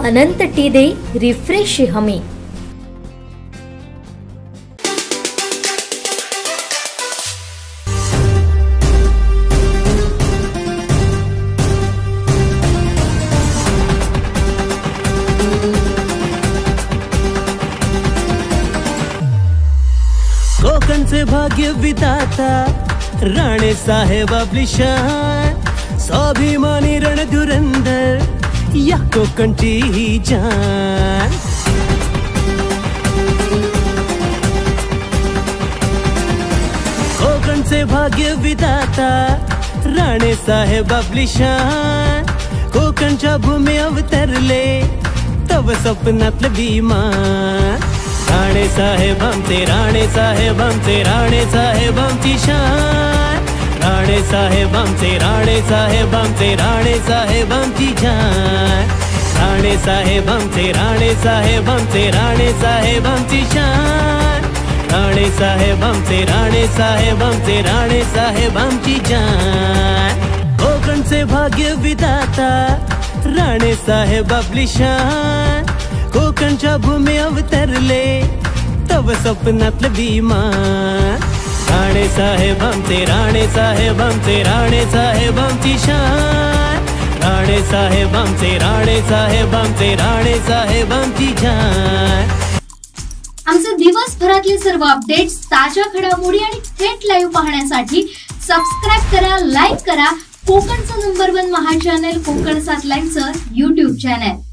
अनंत टीदे refresh हमी। कोकण से भाग्य विधाता राणे साहेब आपली शान, स्वाभिमानी रणधुरंदर या कोकणची ही जान। कोकण से भाग्य विधाता राणे साहेब आपली शान, कोकणच्या भूमी अवतरले तव स्वप्नातलं विमान। राणे साहेब आमचे, राणे साहेब आमचे, राणे साहेब आमची शान। राणे साहेब आमचे, राणे साहेब आमचे, राणे साहेब आमची जान। राणे साहेब आमचे, राणे साहेब आमचे, राणे साहेब आमची शान। राणे साहेब आमचे, राणे साहेब आमचे, राणे साहेब आमची जान। कोकण से भाग्य विधाता राणे साहेब आपली शान, कोकणच्या भूमी अवतरले तव स्वप्नातलं विमान। राणे साहेब आमचे, राणे साहेब आमचे, राणे साहेब आमची शान। राणे साहेब आमचे, राणे साहेब आमचे, राणे साहेब आमची जान। आमचे दिवसभरातले सर्व अपडेट्स, ताज्या घडामोडी आणि थेट लाईव्ह पाहण्यासाठी सबस्क्राइब करा, लाईक करा कोकणचं नंबर 1 महा चॅनल कोकण 7 लाईव्हचं YouTube चॅनल।